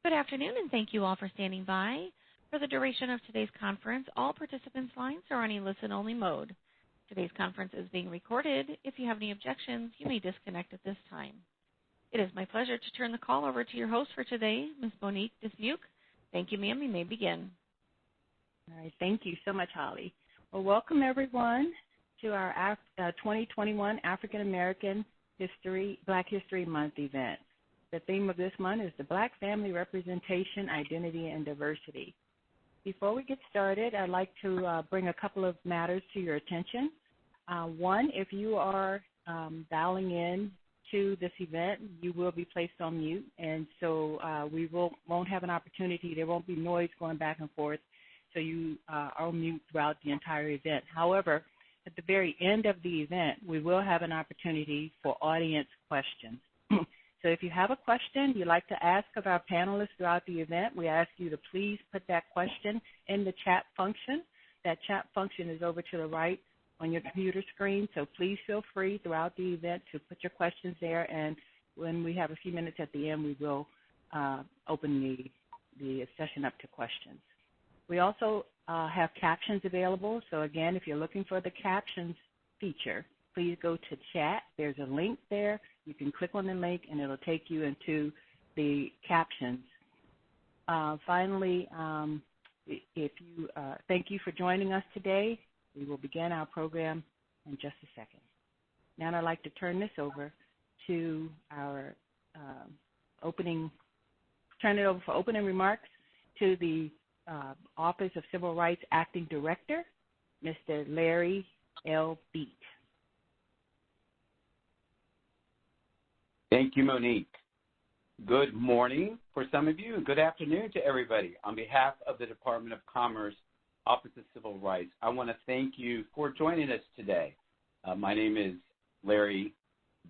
Good afternoon, and thank you all for standing by. For the duration of today's conference, all participants' lines are on a listen-only mode. Today's conference is being recorded. If you have any objections, you may disconnect at this time. It is my pleasure to turn the call over to your host for today, Ms. Monique Dismuke. Thank you, ma'am. You may begin. All right. Thank you so much, Holly. Well, welcome, everyone, to our 2021 African American Black History Month event. The theme of this month is the Black Family Representation, Identity, and Diversity. Before we get started, I'd like to bring a couple of matters to your attention. One, if you are dialing in to this event, you will be placed on mute, and so we won't have an opportunity. There won't be noise going back and forth, so you are on mute throughout the entire event. However, at the very end of the event, we will have an opportunity for audience questions. So if you have a question you'd like to ask of our panelists throughout the event, we ask you to please put that question in the chat function. That chat function is over to the right on your computer screen, so please feel free throughout the event to put your questions there, and when we have a few minutes at the end, we will open the session up to questions. We also have captions available, so again, if you're looking for the captions feature, please go to chat. There's a link there. You can click on the link, and it'll take you into the captions. Finally, thank you for joining us today. We will begin our program in just a second. Now I'd like to turn this over to our turn it over for opening remarks to the Office of Civil Rights Acting Director, Mr. Larry L. Beat. Thank you, Monique. Good morning for some of you, and good afternoon to everybody. On behalf of the Department of Commerce, Office of Civil Rights, I want to thank you for joining us today. My name is Larry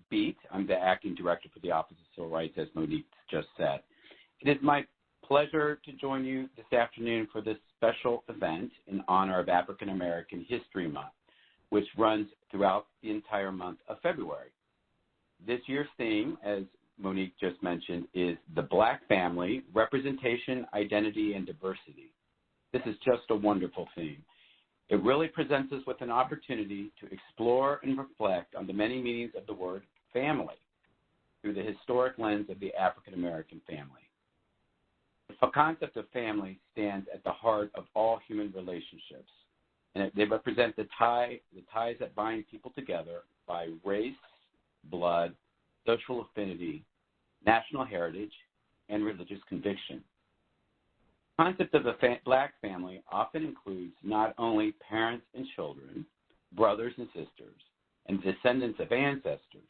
Beat. I'm the Acting Director for the Office of Civil Rights, as Monique just said. It is my pleasure to join you this afternoon for this special event in honor of African American History Month, which runs throughout the entire month of February. This year's theme, as Monique just mentioned, is the Black Family, Representation, Identity, and Diversity. This is just a wonderful theme. It really presents us with an opportunity to explore and reflect on the many meanings of the word family through the historic lens of the African American family. The concept of family stands at the heart of all human relationships, and they represent the ties that bind people together by race, blood, social affinity, national heritage, and religious conviction. The concept of the Black family often includes not only parents and children, brothers and sisters, and descendants of ancestors,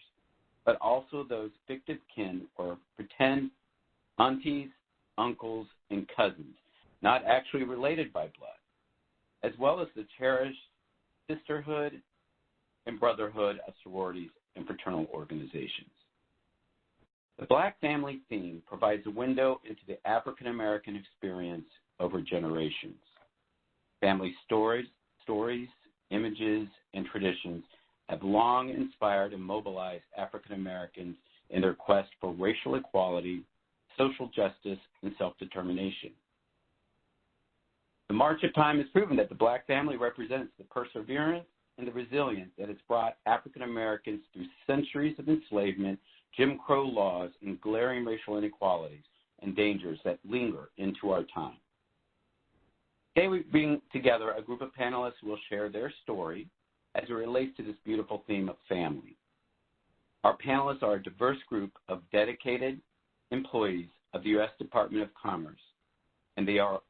but also those fictive kin or pretend aunties, uncles, and cousins, not actually related by blood, as well as the cherished sisterhood and brotherhood of sororities and fraternal organizations. The Black family theme provides a window into the African American experience over generations. Family stories, images, and traditions have long inspired and mobilized African Americans in their quest for racial equality, social justice, and self-determination. The march of time has proven that the Black family represents the perseverance and the resilience that has brought African Americans through centuries of enslavement, Jim Crow laws, and glaring racial inequalities and dangers that linger into our time. Today we bring together a group of panelists who will share their story as it relates to this beautiful theme of family. Our panelists are a diverse group of dedicated employees of the U.S. Department of Commerce, and they are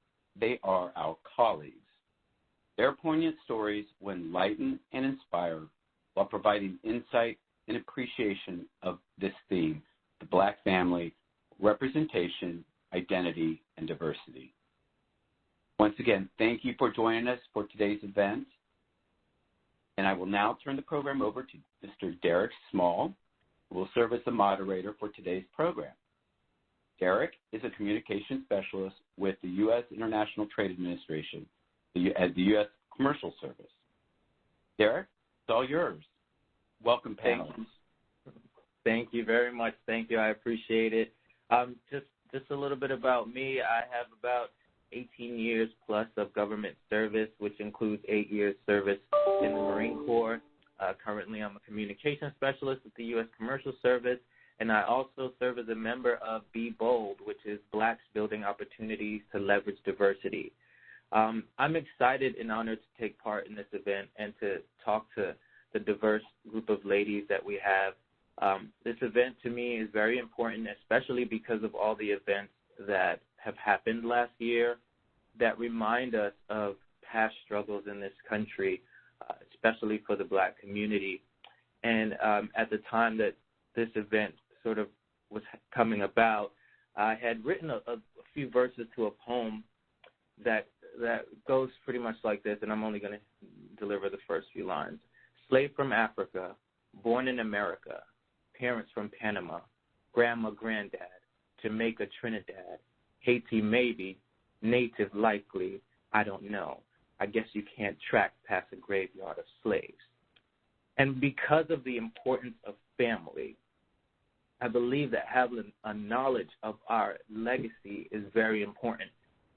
our colleagues. Their poignant stories will enlighten and inspire while providing insight and appreciation of this theme, the Black family, representation, identity, and diversity. Once again, thank you for joining us for today's event. And I will now turn the program over to Mr. Derek Small, who will serve as the moderator for today's program. Derek is a communications specialist with the U.S. International Trade Administration at the U.S. Commercial Service. Derek, it's all yours. Welcome, panelists. Thank you very much. Thank you. I appreciate it. Just just a little bit about me. I have about 18 years plus of government service, which includes 8 years service in the Marine Corps. Currently, I'm a communications specialist with the U.S. Commercial Service, and I also serve as a member of Be Bold, which is Blacks Building Opportunities to Leverage Diversity. I'm excited and honored to take part in this event and to talk to the diverse group of ladies that we have. This event to me is very important, especially because of all the events that have happened last year that remind us of past struggles in this country, especially for the Black community. And at the time that this event sort of was coming about, I had written a few verses to a poem that goes pretty much like this, and I'm only going to deliver the first few lines. Slave from Africa, born in America, parents from Panama, grandma, granddad, Jamaica, Trinidad, Haiti maybe, native likely, I don't know. I guess you can't track past a graveyard of slaves. And because of the importance of family, I believe that having a knowledge of our legacy is very important.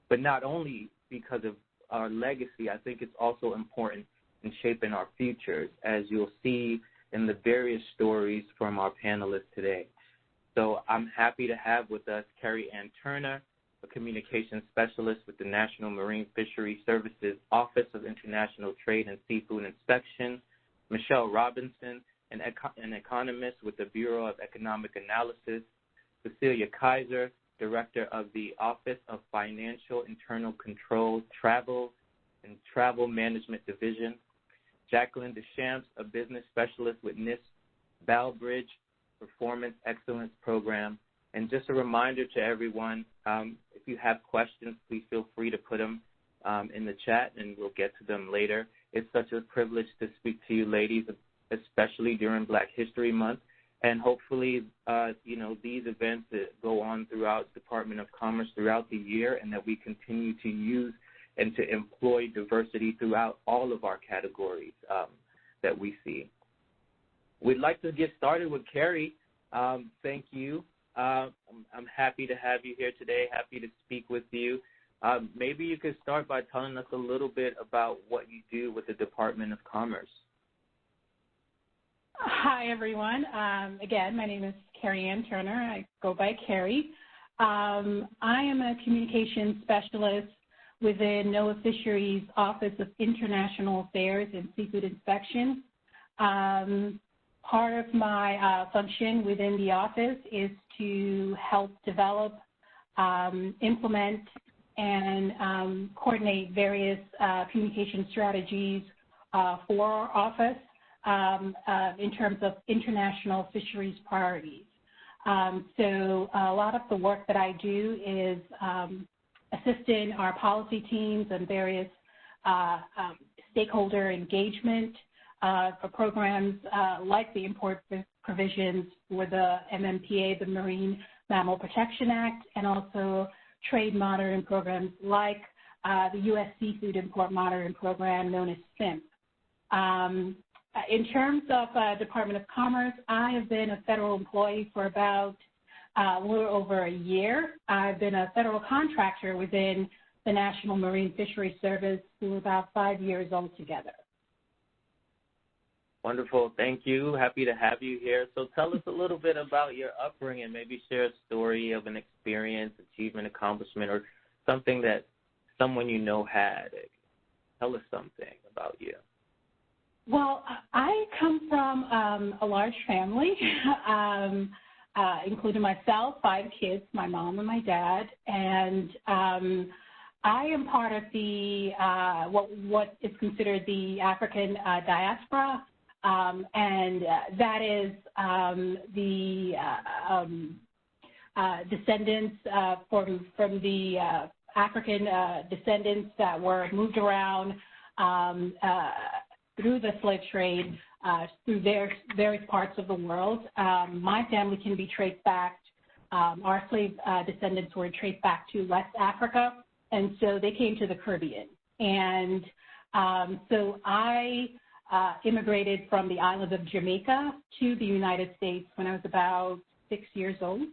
But not only because of our legacy, I think it's also important in shaping our futures, as you'll see in the various stories from our panelists today. So I'm happy to have with us Carrie Ann Turner, a communications specialist with the National Marine Fisheries Services Office of International Trade and Seafood Inspection, Michelle Robinson, an economist with the Bureau of Economic Analysis, Cecilia Kaiser, Director of the Office of Financial Internal Control, Travel and Travel Management Division, Jacqueline Deschamps, a business specialist with NIST Balbridge Performance Excellence Program. And just a reminder to everyone, if you have questions, please feel free to put them in the chat, and we'll get to them later. It's such a privilege to speak to you ladies, especially during Black History Month. And hopefully, these events that go on throughout Department of Commerce throughout the year, and that we continue to use and to employ diversity throughout all of our categories that we see. We'd like to get started with Carrie. Thank you. I'm happy to have you here today, happy to speak with you. Maybe you could start by telling us a little bit about what you do with the Department of Commerce. Hi, everyone. Again, my name is Carrie Ann Turner. I go by Carrie. I am a communications specialist within NOAA Fisheries Office of International Affairs and Seafood Inspection. Part of my function within the office is to help develop, implement, and coordinate various communication strategies for our office in terms of international fisheries priorities. So a lot of the work that I do is assisting our policy teams and various stakeholder engagement for programs like the import provisions for the MMPA, the Marine Mammal Protection Act, and also trade monitoring programs like the U.S. Seafood Import Monitoring Program known as SIMP. In terms of Department of Commerce, I have been a federal employee for about a little over a year. I've been a federal contractor within the National Marine Fisheries Service for about 5 years altogether. Wonderful. Thank you. Happy to have you here. So tell us a little bit about your upbringing. Maybe share a story of an experience, achievement, accomplishment, or something that someone you know had. Tell us something about you. Well, I come from a large family, including myself, 5 kids, my mom and my dad, and I am part of the what is considered the African diaspora, and that is the descendants from the African descendants that were moved around through the slave trade through various parts of the world. My family can be traced back. Our slave descendants were traced back to West Africa, and so they came to the Caribbean. And so I immigrated from the island of Jamaica to the United States when I was about 6 years old.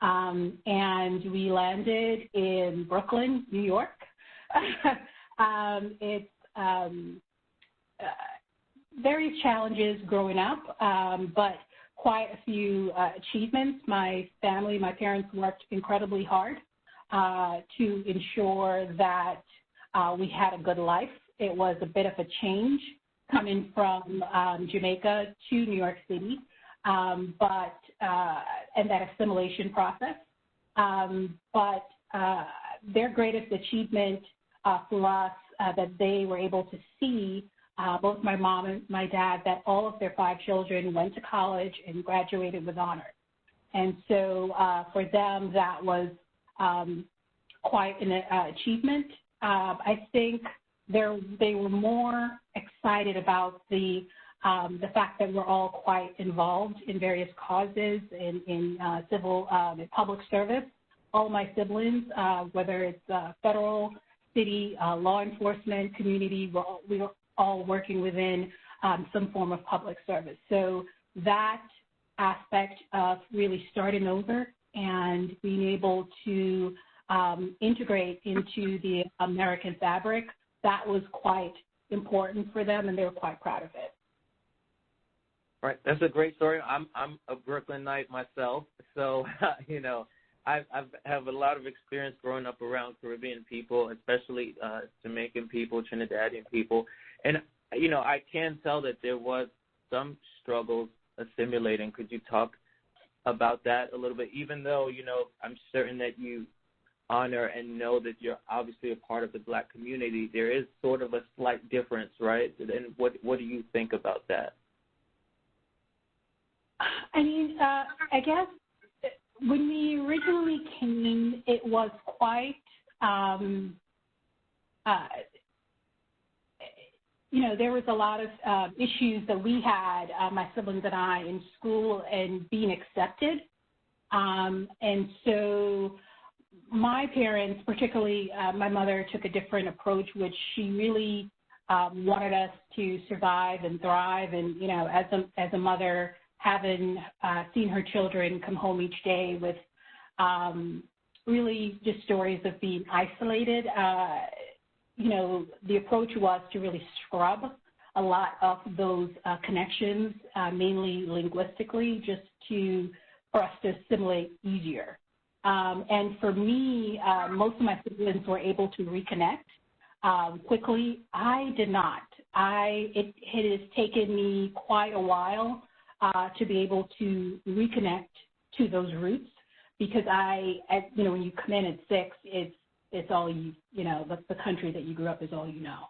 and we landed in Brooklyn, New York. It's various challenges growing up, but quite a few achievements. My family, my parents worked incredibly hard to ensure that we had a good life. It was a bit of a change coming from Jamaica to New York City, and that assimilation process. But their greatest achievement for us that they were able to see, both my mom and my dad, that all of their 5 children went to college and graduated with honors. And so for them, that was quite an achievement. I think they were more excited about the fact that we're all quite involved in various causes in civil and public service. All my siblings, whether it's federal, city, law enforcement, community, we are all working within some form of public service. So that aspect of really starting over and being able to integrate into the American fabric, that was quite important for them, and they were quite proud of it. Right, that's a great story. I'm a Brooklynite myself, so I have a lot of experience growing up around Caribbean people, especially Jamaican people, Trinidadian people, and I can tell that there was some struggles assimilating. Could you talk about that a little bit? Even though I'm certain that you honor and know that you're obviously a part of the Black community, there is sort of a slight difference, right? And what do you think about that? I mean, I guess when we originally came, it was quite, there was a lot of issues that we had, my siblings and I, in school and being accepted. And so my parents, particularly my mother, took a different approach, which she really wanted us to survive and thrive. And, as a mother, having seen her children come home each day with really just stories of being isolated, the approach was to really scrub a lot of those connections, mainly linguistically, just for us to assimilate easier. And for me, most of my siblings were able to reconnect quickly. I did not. It has taken me quite a while to be able to reconnect to those roots, because when you come in at 6, it's all the country that you grew up is all you know.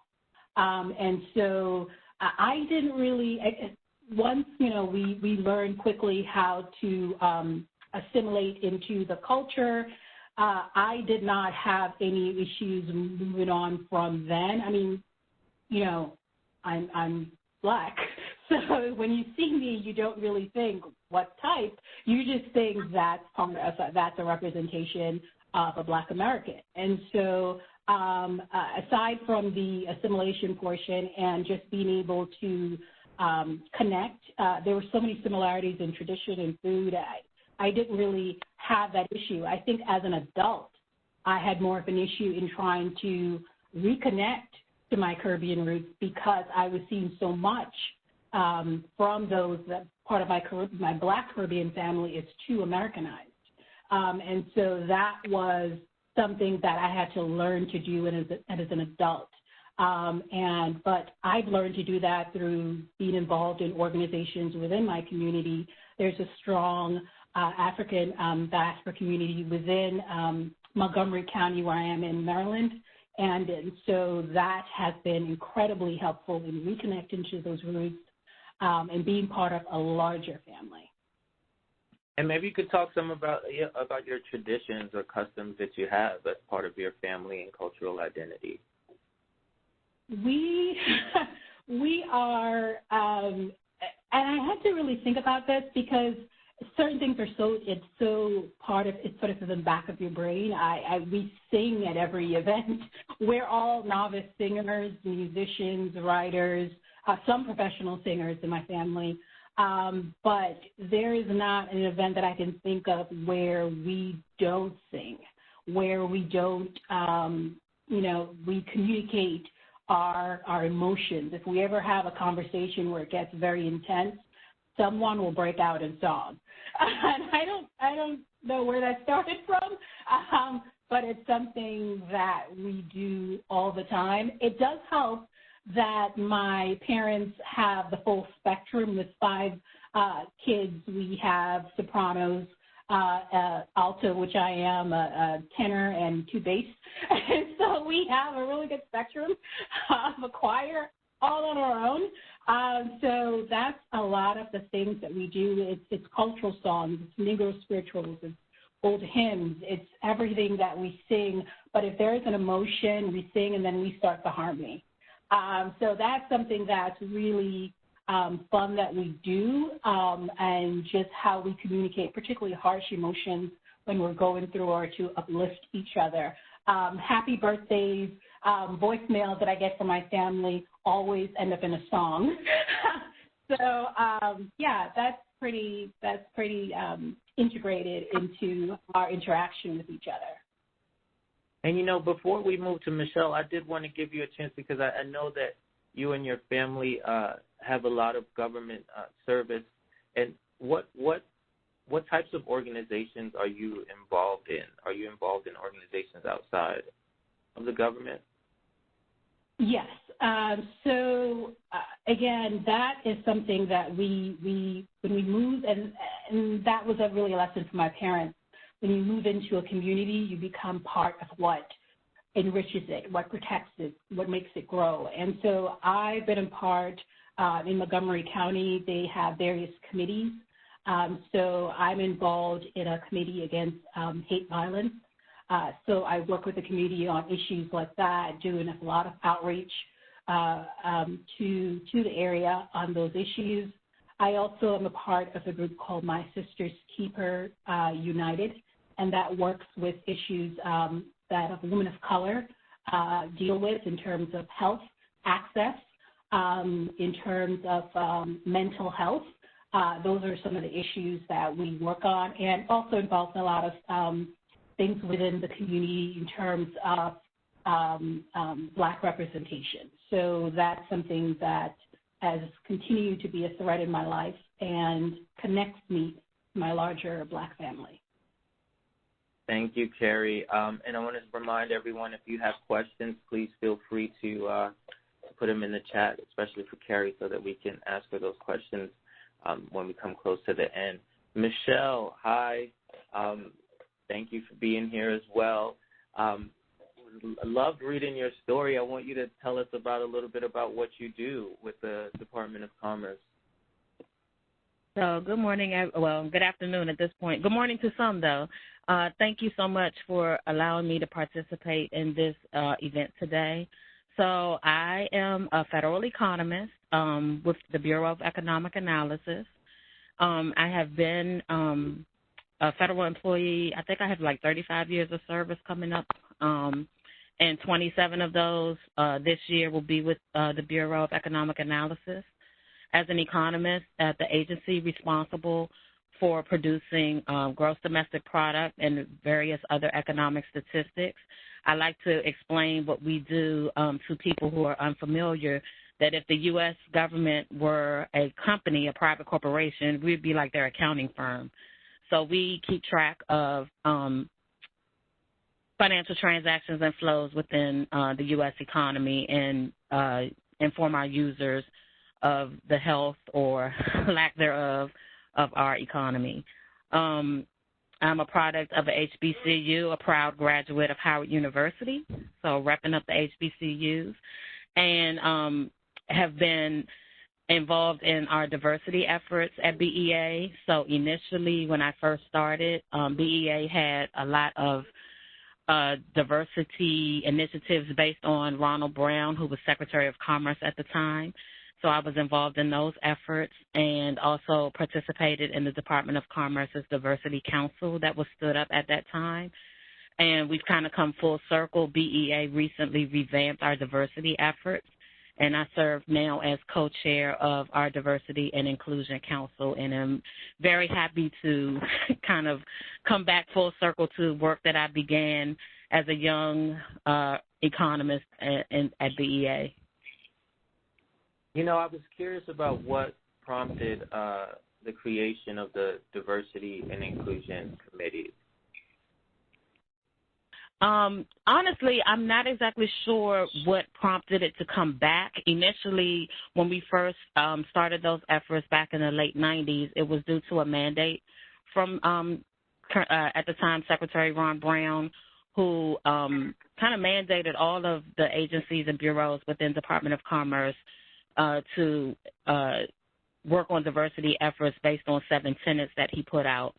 And so I didn't really, once, we learned quickly how to assimilate into the culture, I did not have any issues moving on from then. I mean, I'm Black, so when you see me, you don't really think what type. You just think that's a representation of a Black American. And so aside from the assimilation portion and just being able to connect, there were so many similarities in tradition and food. I didn't really have that issue. I think as an adult, I had more of an issue in trying to reconnect to my Caribbean roots, because I was seeing so much from those that part of my Black Caribbean family is too Americanized. And so that was something that I had to learn to do as an adult. But I've learned to do that through being involved in organizations within my community. There's a strong African diaspora community within Montgomery County, where I am in Maryland. And so that has been incredibly helpful in reconnecting to those roots and being part of a larger family. And maybe you could talk some about your traditions or customs that you have as part of your family and cultural identity. We are, and I had to really think about this, because certain things are it's sort of in the back of your brain. We sing at every event. We're all novice singers, musicians, writers, some professional singers in my family. But there is not an event that I can think of where we don't sing, where we don't, we communicate our emotions. If we ever have a conversation where it gets very intense, someone will break out in song. And I don't know where that started from, but it's something that we do all the time. It does help that my parents have the full spectrum with 5 kids. We have sopranos, alto, which I am, a tenor, and 2 bass. And so we have a really good spectrum of a choir all on our own. So that's a lot of the things that we do. It's cultural songs, it's Negro spirituals, it's old hymns, it's everything that we sing. But if there is an emotion, we sing and then we start the harmony. So that's something that's really fun that we do, and just how we communicate, particularly harsh emotions when we're going through, or to uplift each other. Happy birthdays, voicemails that I get from my family always end up in a song. So yeah, that's pretty integrated into our interaction with each other. And, before we move to Michelle, I did want to give you a chance, because I know that you and your family have a lot of government service. And what types of organizations are you involved in? Are you involved in organizations outside of the government? Yes. So again, that is something that we when we moved, and that was really a lesson for my parents. When you move into a community, you become part of what enriches it, what protects it, what makes it grow. And so I've been a part in Montgomery County. They have various committees. So I'm involved in a committee against hate violence. So I work with the community on issues like that, doing a lot of outreach to the area on those issues. I also am a part of a group called My Sister's Keeper United, and that works with issues that women of color deal with in terms of health access, in terms of mental health. Those are some of the issues that we work on, and also involves a lot of things within the community in terms of Black representation. So that's something that has continued to be a thread in my life and connects me to my larger Black family. Thank you, Carrie. And I want to remind everyone, if you have questions, please feel free to put them in the chat, especially for Carrie, so that we can ask her those questions when we come close to the end. Michelle, hi. Thank you for being here as well. I loved reading your story. I want you to tell us a little bit about what you do with the Department of Commerce. So good morning, good afternoon at this point. Good morning to some, though. Thank you so much for allowing me to participate in this event today. So I am a federal economist with the Bureau of Economic Analysis. I have been a federal employee. I think I have like 35 years of service coming up, and 27 of those this year will be with the Bureau of Economic Analysis. As an economist at the agency responsible for producing gross domestic product and various other economic statistics, I like to explain what we do to people who are unfamiliar, that if the U.S. government were a company, a private corporation, we'd be like their accounting firm. So we keep track of financial transactions and flows within the U.S. economy and inform our users of the health or lack thereof of our economy. I'm a product of a HBCU, a proud graduate of Howard University, so repping up the HBCUs, and have been involved in our diversity efforts at BEA. So initially when I first started, BEA had a lot of diversity initiatives based on Ronald Brown, who was Secretary of Commerce at the time. So I was involved in those efforts and also participated in the Department of Commerce's Diversity Council that was stood up at that time. And we've kind of come full circle. BEA recently revamped our diversity efforts. and I serve now as co-chair of our Diversity and Inclusion Council, and I'm very happy to kind of come back full circle to work that I began as a young economist at BEA. You know, I was curious about what prompted the creation of the Diversity and Inclusion Committee. Honestly, I'm not exactly sure what prompted it to come back. Initially, when we first started those efforts back in the late 90s, it was due to a mandate from, at the time, Secretary Ron Brown, who kind of mandated all of the agencies and bureaus within Department of Commerce to work on diversity efforts based on 7 tenets that he put out.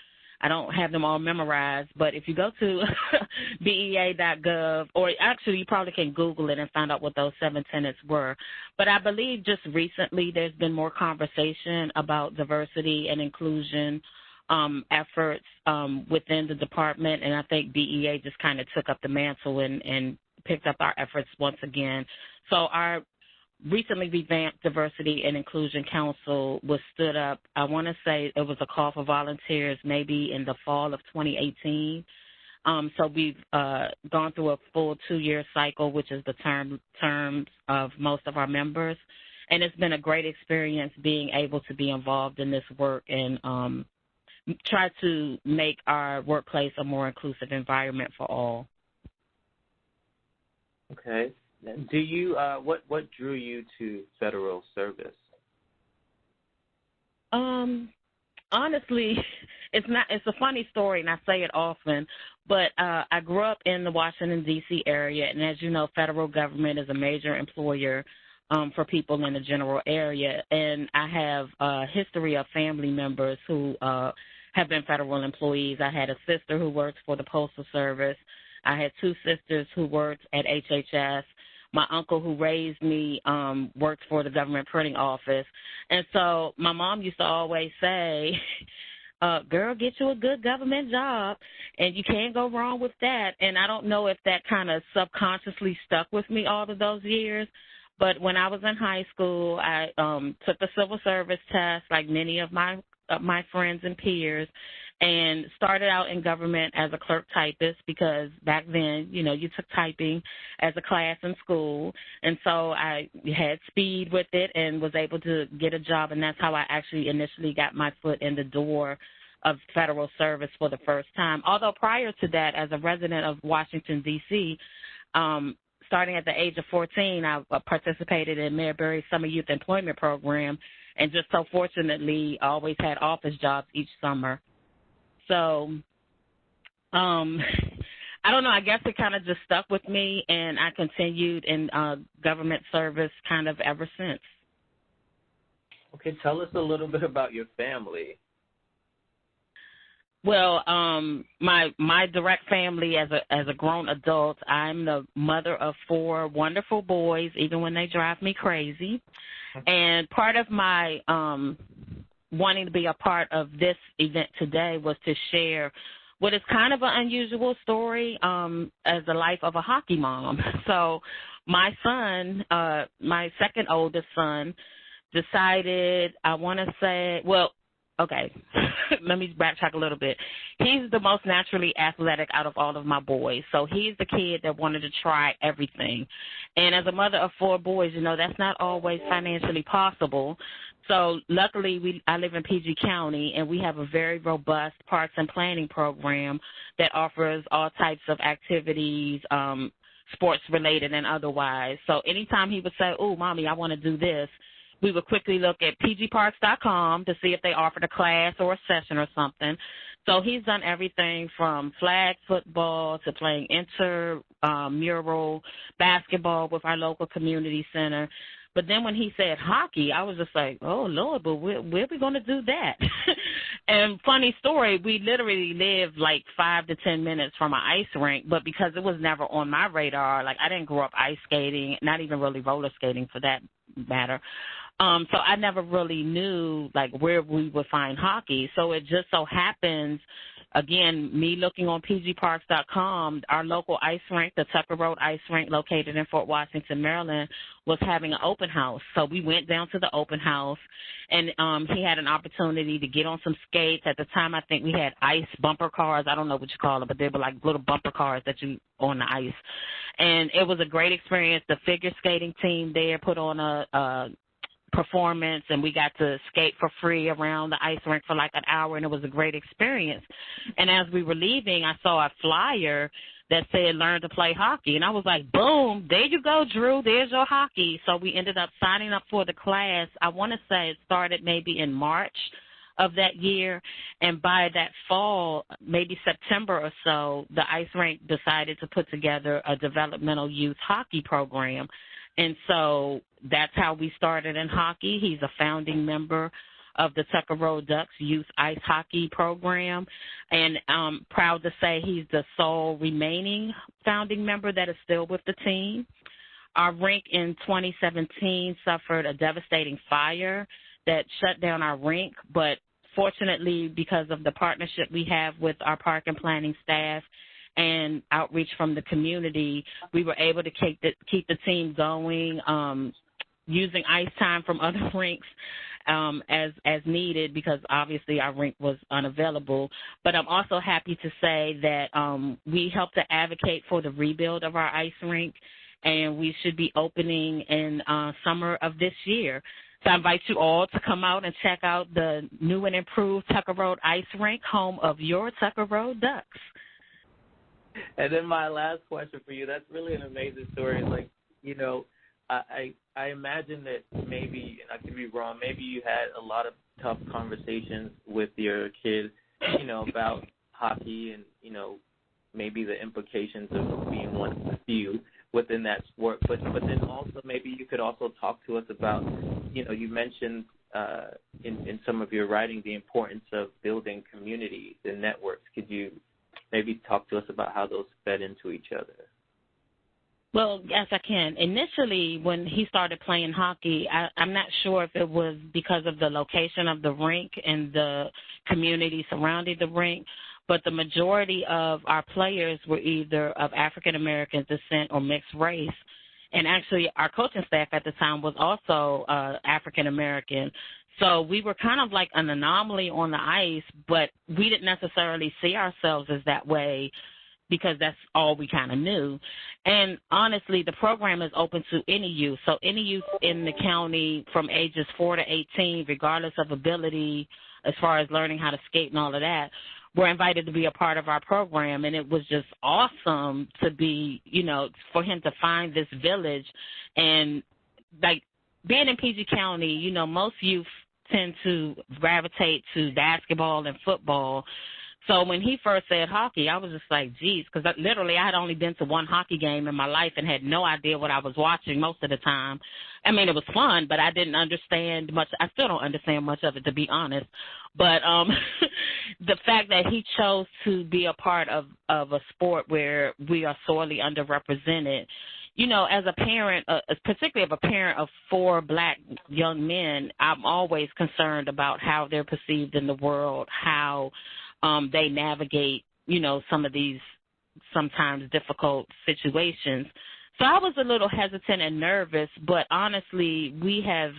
I don't have them all memorized, but if you go to BEA.gov, or actually you probably can Google it and find out what those 7 tenets were. But I believe just recently there's been more conversation about diversity and inclusion efforts within the department, and I think BEA just kind of took up the mantle and picked up our efforts once again. So our recently revamped Diversity and Inclusion Council was stood up, I want to say it was a call for volunteers maybe in the fall of 2018. So we've gone through a full 2-year cycle, which is the terms of most of our members. And it's been a great experience being able to be involved in this work and try to make our workplace a more inclusive environment for all. Okay. Do you what drew you to federal service? Honestly, it's a funny story, and I say it often, but I grew up in the Washington, D.C. area, and as you know, federal government is a major employer for people in the general area, and I have a history of family members who have been federal employees. I had a sister who works for the Postal Service. I had 2 sisters who worked at HHS. My uncle who raised me worked for the government printing office. And so my mom used to always say, girl, get you a good government job, and you can't go wrong with that. And I don't know if that kind of subconsciously stuck with me all of those years. But when I was in high school, I took the civil service test like many of my friends and peers, and started out in government as a clerk typist because back then, you know, you took typing as a class in school. And so I had speed with it and was able to get a job, and that's how I actually initially got my foot in the door of federal service for the first time. Although prior to that, as a resident of Washington, D.C., starting at the age of 14, I participated in Mayor Berry's Summer Youth Employment Program, and just so fortunately always had office jobs each summer. So I don't know, I guess it kind of just stuck with me, and I continued in government service kind of ever since. Okay, tell us a little bit about your family. Well, my direct family as a grown adult, I'm the mother of 4 wonderful boys, even when they drive me crazy. And part of my wanting to be a part of this event today was to share what is kind of an unusual story as the life of a hockey mom. So my son, my second oldest son, decided, I want to say, well, okay, let me backtrack a little bit. He's the most naturally athletic out of all of my boys. So he's the kid that wanted to try everything. And as a mother of 4 boys, you know, that's not always financially possible. So luckily, I live in PG County, and we have a very robust parks and planning program that offers all types of activities, sports-related and otherwise. So anytime he would say, oh, Mommy, I want to do this, we would quickly look at pgparks.com to see if they offered a class or a session or something. So he's done everything from flag football to playing intramural basketball with our local community center. But then when he said hockey, I was just like, oh, Lord, but where are we going to do that? And funny story, we literally live like 5 to 10 minutes from an ice rink, but because it was never on my radar, like I didn't grow up ice skating, not even really roller skating for that matter. So I never really knew, like, where we would find hockey. So it just so happens again, me looking on pgparks.com, our local ice rink, the Tucker Road Ice Rink located in Fort Washington, Maryland, was having an open house. So we went down to the open house, and he had an opportunity to get on some skates. At the time, I think we had ice bumper cars. I don't know what you call them, but they were like little bumper cars that you on the ice. And it was a great experience. The figure skating team there put on a performance, and we got to skate for free around the ice rink for like an hour, and it was a great experience. And as we were leaving, I saw a flyer that said learn to play hockey, and I was like, boom, there you go, Drew, there's your hockey. So we ended up signing up for the class. I want to say it started maybe in March of that year, and by that fall, maybe September or so, the ice rink decided to put together a developmental youth hockey program. And so that's how we started in hockey. He's a founding member of the Tucker Road Ducks Youth Ice Hockey Program, and I'm proud to say he's the sole remaining founding member that is still with the team. Our rink in 2017 suffered a devastating fire that shut down our rink, but fortunately, because of the partnership we have with our park and planning staff and outreach from the community, we were able to keep the team going, using ice time from other rinks as needed, because obviously our rink was unavailable. But I'm also happy to say that we helped to advocate for the rebuild of our ice rink, and we should be opening in summer of this year. So I invite you all to come out and check out the new and improved Tucker Road Ice Rink, home of your Tucker Road Ducks. And then my last question for you, that's really an amazing story. Like, you know, I imagine that maybe, and I could be wrong, maybe you had a lot of tough conversations with your kids, you know, about hockey and, you know, maybe the implications of being one of the few within that sport. But then also maybe you could also talk to us about, you know, you mentioned in some of your writing the importance of building communities and networks. Could you maybe talk to us about how those fed into each other? Well, yes, I can. Initially, when he started playing hockey, I'm not sure if it was because of the location of the rink and the community surrounding the rink, but the majority of our players were either of African-American descent or mixed race. And actually, our coaching staff at the time was also African-American. So we were kind of like an anomaly on the ice, but we didn't necessarily see ourselves as that way because that's all we kind of knew. And honestly, the program is open to any youth. So any youth in the county from ages 4 to 18, regardless of ability as far as learning how to skate and all of that, were invited to be a part of our program. And it was just awesome to be, you know, for him to find this village. And like being in PG County, you know, most youth tend to gravitate to basketball and football. So when he first said hockey, I was just like, geez, because literally I had only been to one hockey game in my life and had no idea what I was watching most of the time. I mean, it was fun, but I didn't understand much. I still don't understand much of it, to be honest. But the fact that he chose to be a part of a sport where we are sorely underrepresented, you know, as a parent, particularly of a parent of 4 black young men, I'm always concerned about how they're perceived in the world, how they navigate, you know, some of these sometimes difficult situations. So I was a little hesitant and nervous, but honestly, we have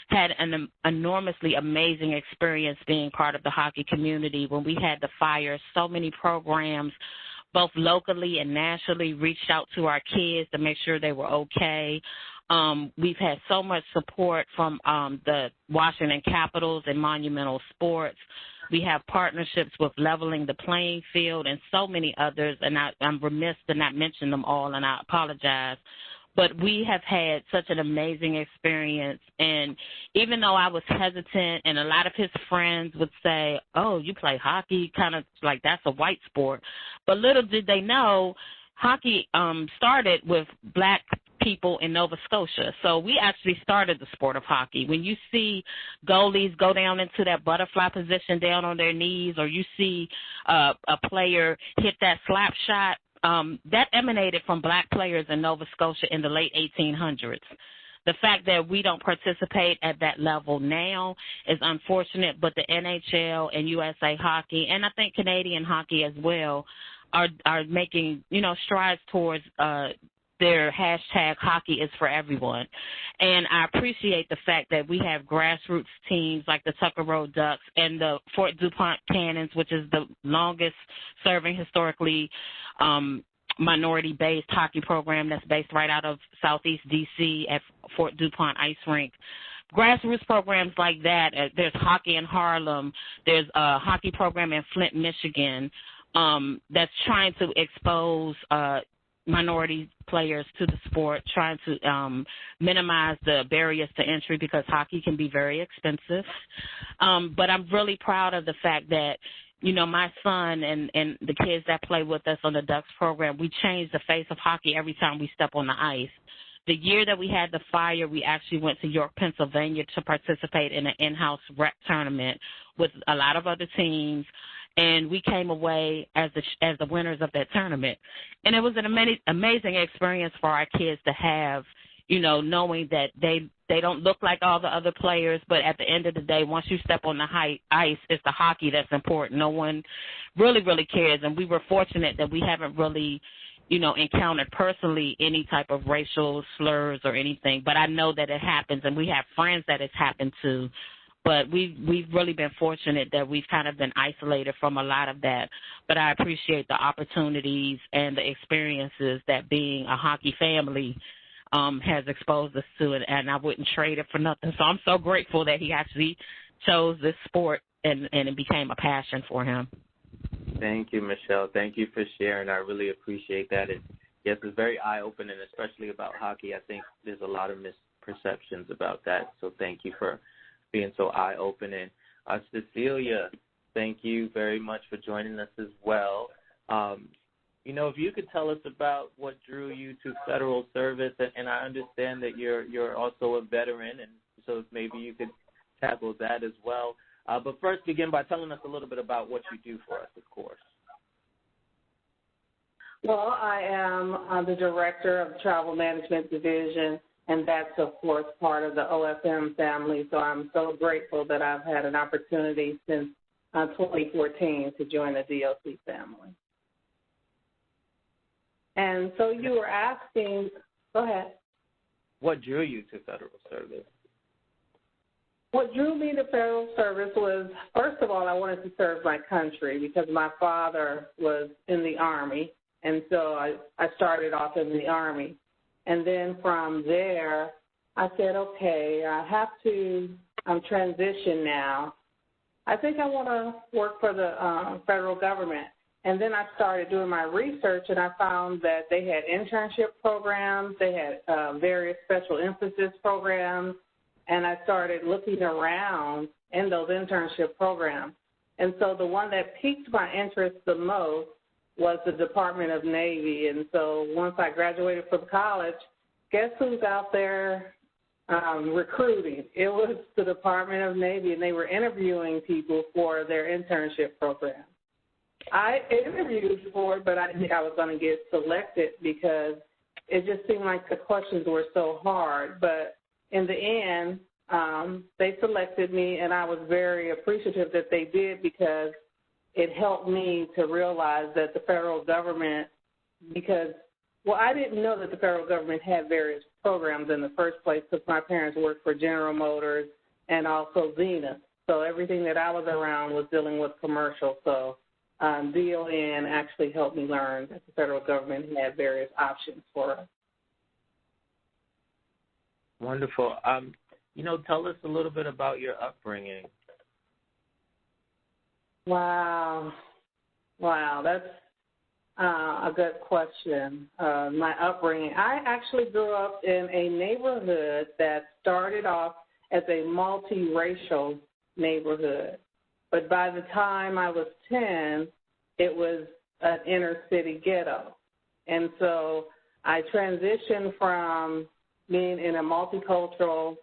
had an enormously amazing experience being part of the hockey community. When we had the fire, so many programs, both locally and nationally, reached out to our kids to make sure they were okay. We've had so much support from the Washington Capitals and Monumental Sports. We have partnerships with Leveling the Playing Field and so many others, and I'm remiss to not mention them all, and I apologize. But we have had such an amazing experience, and even though I was hesitant, and a lot of his friends would say, oh, you play hockey, kind of like that's a white sport. But little did they know, hockey started with black people in Nova Scotia. So we actually started the sport of hockey. When you see goalies go down into that butterfly position down on their knees, or you see a player hit that slap shot, that emanated from black players in Nova Scotia in the late 1800s. the fact that we don't participate at that level now is unfortunate, but the NHL and USA Hockey, and I think Canadian hockey as well, are making, strides towards their hashtag hockey is for everyone. And I appreciate the fact that we have grassroots teams like the Tucker Road Ducks and the Fort DuPont Cannons, which is the longest serving historically minority-based hockey program that's based right out of Southeast D.C. at Fort DuPont Ice Rink. Grassroots programs like that, there's hockey in Harlem, there's a hockey program in Flint, Michigan, that's trying to expose minority players to the sport, trying to minimize the barriers to entry because hockey can be very expensive. But I'm really proud of the fact that, my son and the kids that play with us on the Ducks program, we change the face of hockey every time we step on the ice. The year that we had the fire, we actually went to York, Pennsylvania to participate in an in-house rec tournament with a lot of other teams, and we came away as the winners of that tournament. And it was an amazing experience for our kids to have, knowing that they don't look like all the other players, but at the end of the day, once you step on the ice, it's the hockey that's important. No one really, really cares, and we were fortunate that we haven't really encountered personally any type of racial slurs or anything, but I know that it happens, and we have friends that it's happened to. But we've really been fortunate that we've kind of been isolated from a lot of that. But I appreciate the opportunities and the experiences that being a hockey family has exposed us to, and I wouldn't trade it for nothing. So I'm so grateful that he actually chose this sport and it became a passion for him. Thank you, Michelle. Thank you for sharing. I really appreciate that. Yes, it's very eye-opening, especially about hockey. I think there's a lot of misperceptions about that, so thank you for being so eye-opening. Cecilia, thank you very much for joining us as well. If you could tell us about what drew you to federal service, and I understand that you're also a veteran, and so maybe you could tackle that as well. But first, begin by telling us a little bit about what you do for us, of course. Well, I am the director of the Travel Management Division, and that's, of course, part of the OFM family. So I'm so grateful that I've had an opportunity since 2014 to join the DOC family. And so you were asking, go ahead. What drew you to federal service? What drew me to federal service was, first of all, I wanted to serve my country because my father was in the Army, and so I started off in the Army. And then from there, I said, okay, I have to transition now. I think I want to work for the federal government. And then I started doing my research, and I found that they had internship programs, they had various special emphasis programs, and I started looking around in those internship programs. And so the one that piqued my interest the most was the Department of Navy. And so once I graduated from college, guess who's out there recruiting? It was the Department of Navy, and they were interviewing people for their internship program. I interviewed for it, but I didn't think I was going to get selected because it just seemed like the questions were so hard. But in the end, they selected me, and I was very appreciative that they did because it helped me to realize that the federal government, I didn't know that the federal government had various programs in the first place because my parents worked for General Motors and also Zenith. So everything that I was around was dealing with commercial. So DON actually helped me learn that the federal government had various options for us. Wonderful. Tell us a little bit about your upbringing. Wow, that's a good question. My upbringing, I actually grew up in a neighborhood that started off as a multiracial neighborhood. But by the time I was 10, it was an inner city ghetto. And so I transitioned from being in a multicultural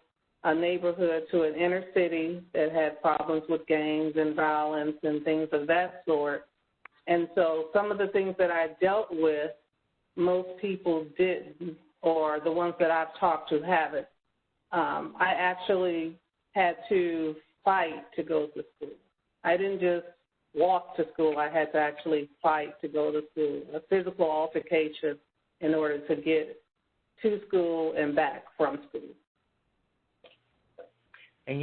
neighborhood to an inner city that had problems with gangs and violence and things of that sort. And so some of the things that I dealt with, most people didn't, or the ones that I've talked to haven't. I actually had to fight to go to school. I didn't just walk to school. I had to actually fight to go to school, a physical altercation in order to get to school and back from school. And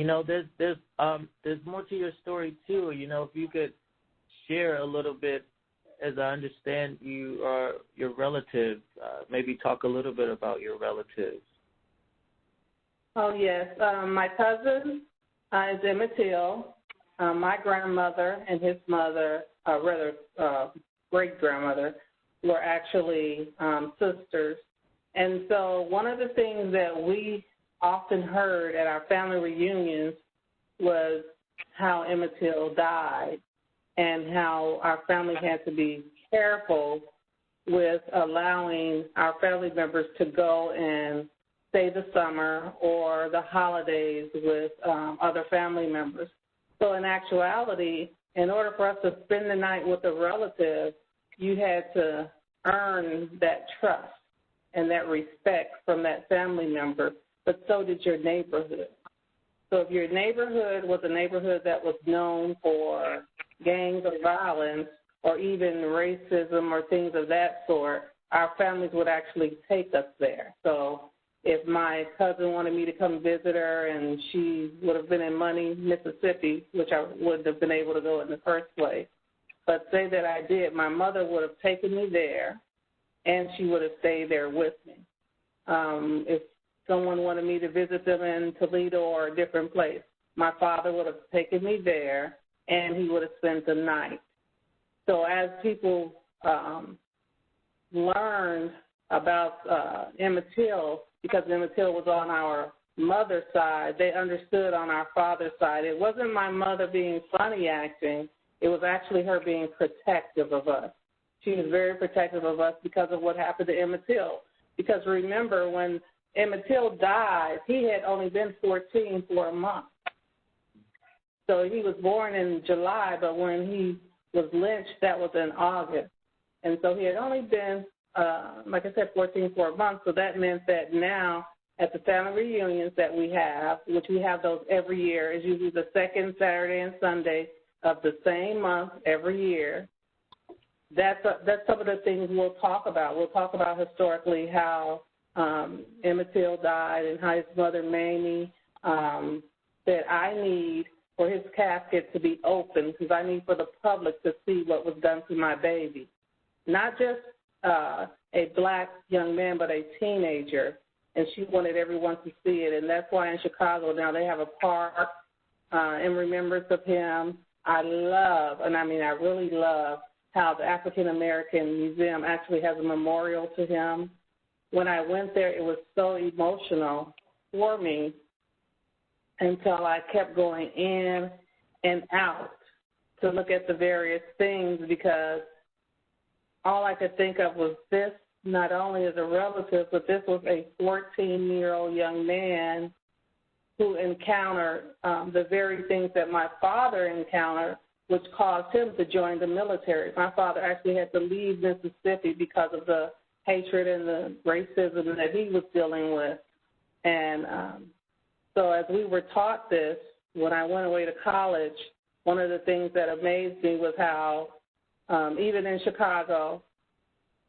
there's more to your story too. If you could share a little bit, as I understand your relatives, maybe talk a little bit about your relatives. Oh yes, my cousin is Emmett Till. My grandmother and his mother, great grandmother, were actually sisters. And so one of the things that we often heard at our family reunions was how Emmett Till died and how our family had to be careful with allowing our family members to go and stay the summer or the holidays with other family members. So in actuality, in order for us to spend the night with a relative, you had to earn that trust and that respect from that family member, but so did your neighborhood. So if your neighborhood was a neighborhood that was known for gangs or violence or even racism or things of that sort, our families would actually take us there. So if my cousin wanted me to come visit her and she would have been in Money, Mississippi, which I wouldn't have been able to go in the first place, but say that I did, my mother would have taken me there and she would have stayed there with me. If someone wanted me to visit them in Toledo or a different place, my father would have taken me there and he would have spent the night. So as people learned about Emmett Till, because Emmett Till was on our mother's side, they understood on our father's side. It wasn't my mother being funny acting. It was actually her being protective of us. She was very protective of us because of what happened to Emmett Till. Because remember, when Emmett Till died, he had only been 14 for a month. So he was born in July, but when he was lynched, that was in August. And so he had only been, like I said, 14 for a month. So that meant that now at the family reunions that we have, which we have those every year, is usually the second Saturday and Sunday of the same month every year. That's some of the things we'll talk about. We'll talk about historically how Emmett Till died and how his mother, Mamie, said, I need for his casket to be open because I need for the public to see what was done to my baby. Not just a black young man, but a teenager, and she wanted everyone to see it. And that's why in Chicago now they have a park in remembrance of him. I really love how the African American Museum actually has a memorial to him. When I went there, it was so emotional for me until I kept going in and out to look at the various things, because all I could think of was this not only as a relative, but this was a 14-year-old young man who encountered the very things that my father encountered, which caused him to join the military. My father actually had to leave Mississippi because of the hatred and the racism that he was dealing with. And so as we were taught this, when I went away to college, one of the things that amazed me was how even in Chicago,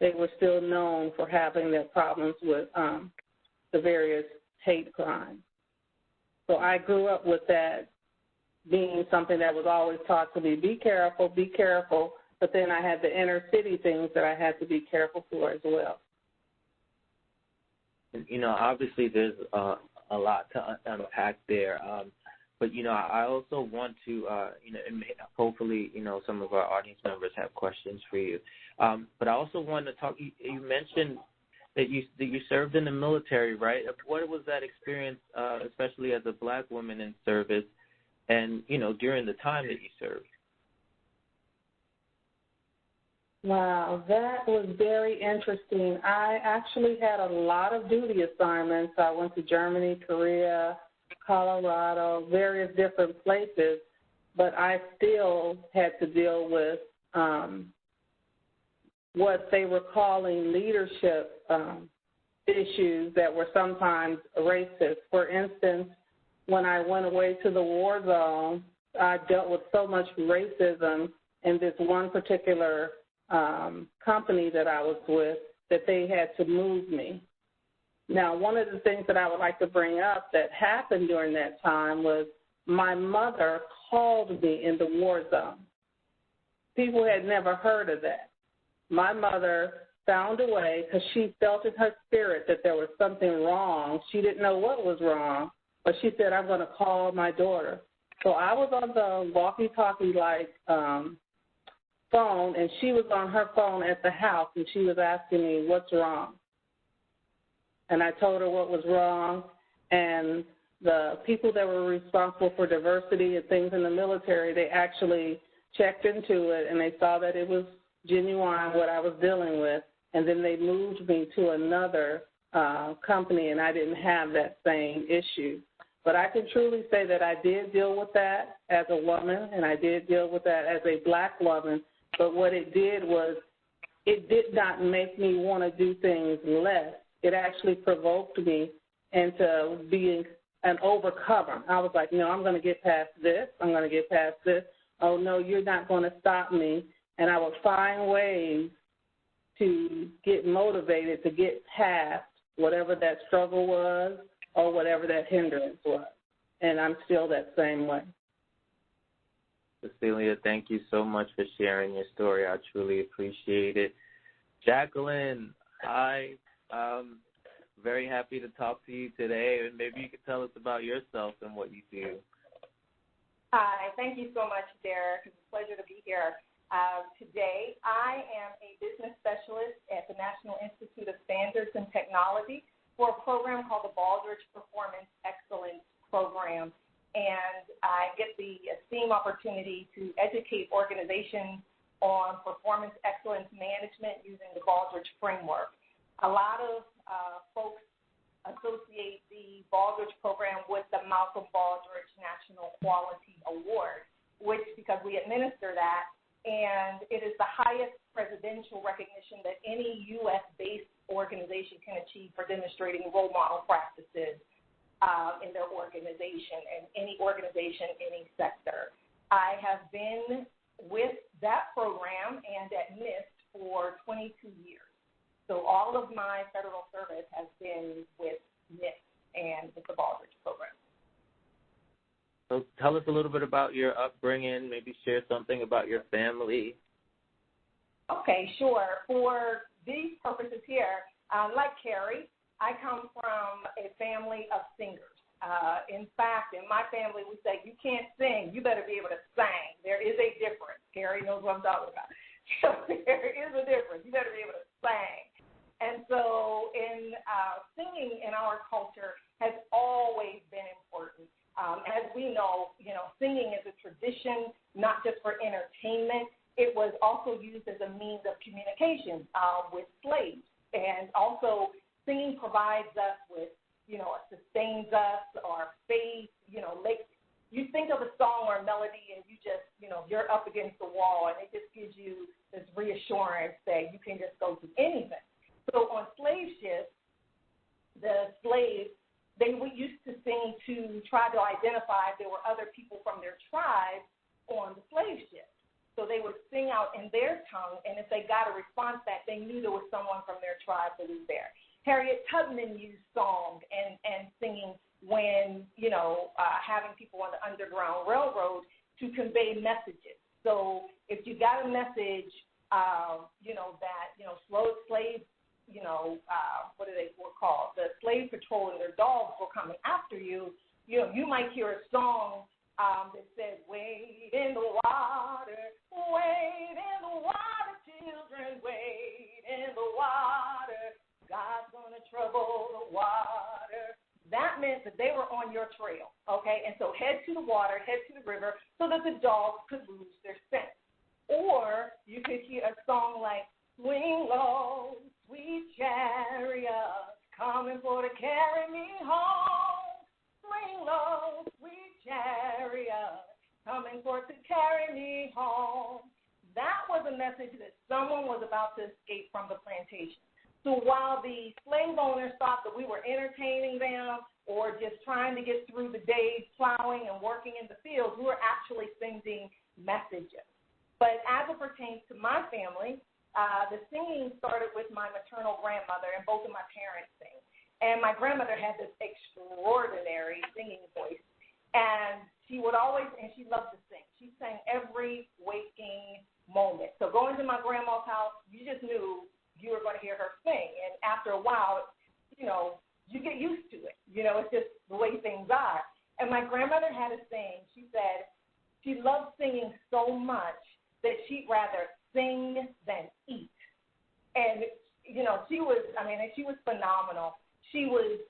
they were still known for having their problems with the various hate crimes. So I grew up with that being something that was always taught to me, be careful, but then I had the inner city things that I had to be careful for as well. Obviously there's a lot to unpack there, but, I also want to, and hopefully, some of our audience members have questions for you, but I also want to talk, you mentioned that you served in the military, right? What was that experience, especially as a black woman in service, and, during the time that you served? Wow, that was very interesting. I actually had a lot of duty assignments. I went to Germany, Korea, Colorado, various different places, but I still had to deal with what they were calling leadership issues that were sometimes racist. For instance, when I went away to the war zone, I dealt with so much racism in this one particular company that I was with that they had to move me. Now, one of the things that I would like to bring up that happened during that time was my mother called me in the war zone. People had never heard of that. My mother found a way, because she felt in her spirit that there was something wrong. She didn't know what was wrong, but she said, I'm going to call my daughter. So I was on the walkie-talkie-like phone, and she was on her phone at the house, and she was asking me, what's wrong? And I told her what was wrong, and the people that were responsible for diversity and things in the military, they actually checked into it, and they saw that it was genuine, what I was dealing with, and then they moved me to another company, and I didn't have that same issue. But I can truly say that I did deal with that as a woman, and I did deal with that as a black woman, but what it did was it did not make me want to do things less. It actually provoked me into being an overcomer. I was like, no, I'm going to get past this. I'm going to get past this. Oh, no, you're not going to stop me. And I would find ways to get motivated to get past whatever that struggle was or whatever that hindrance was. And I'm still that same way. Cecilia, thank you so much for sharing your story. I truly appreciate it. Jacqueline, I'm very happy to talk to you today, and maybe you could tell us about yourself and what you do. Hi, thank you so much, Derek. It's a pleasure to be here. Today, I am a business specialist at the National Institute of Standards and Technology for a program called the Baldrige Performance Excellence Program. And I get the esteemed opportunity to educate organizations on performance excellence management using the Baldrige framework. A lot of folks associate the Baldrige program with the Malcolm Baldrige National Quality Award, which, because we administer that, and it is the highest presidential recognition that any U.S.-based organization can achieve for demonstrating role model practices in their organization, and any organization, any sector. I have been with that program and at NIST for 22 years. So all of my federal service has been with NIST and with the Baldrige program. So tell us a little bit about your upbringing, maybe share something about your family. Okay, sure. For these purposes here, like Carrie, I come from a family of singers. In fact, in my family, we say, you can't sing, you better be able to sing. There is a difference. Carrie knows what I'm talking about. So there is a difference. You better be able to sing. And so in singing in our culture has always been important. As we know, singing is a tradition, not just for entertainment. It was also used as a means of communication with slaves. And also singing provides us with, it sustains us, our faith, you think of a song or a melody and you just, you're up against the wall and it just gives you this reassurance that you can just go through anything. So on slave ships, the slaves, they used to sing to try to identify if there were other people from their tribe on the slave ship. So they would sing out in their tongue, and if they got a response back, they knew there was someone from their tribe that was there. Harriet Tubman used song and singing when, having people on the Underground Railroad to convey messages. So if you got a message, slaves, what are they called? The slave patrol and their dogs were coming after you. You might hear a song that says, wade in the water, children, wade in the water. God's going to trouble the water. That meant that they were on your trail, okay? And so head to the water, head to the river, so that the dogs could lose their scent. Or you could hear a song like, swing low, sweet chariot, coming for to carry me home. Swing low, sweet chariot, coming for to carry me home. That was a message that someone was about to escape from the plantation. So while the slave owners thought that we were entertaining them or just trying to get through the days plowing and working in the fields, we were actually sending messages. But as it pertains to my family, the singing started with my maternal grandmother, and both of my parents sing. And my grandmother had this extraordinary singing voice. And she would always, and she loved to sing. She sang every waking moment. So going to my grandma's house, you just knew you were going to hear her sing. And after a while, you know, you get used to it. You know, it's just the way things are. And my grandmother had a saying. She said she loved singing so much that she'd rather sing than eat. And, you know, she was phenomenal. She was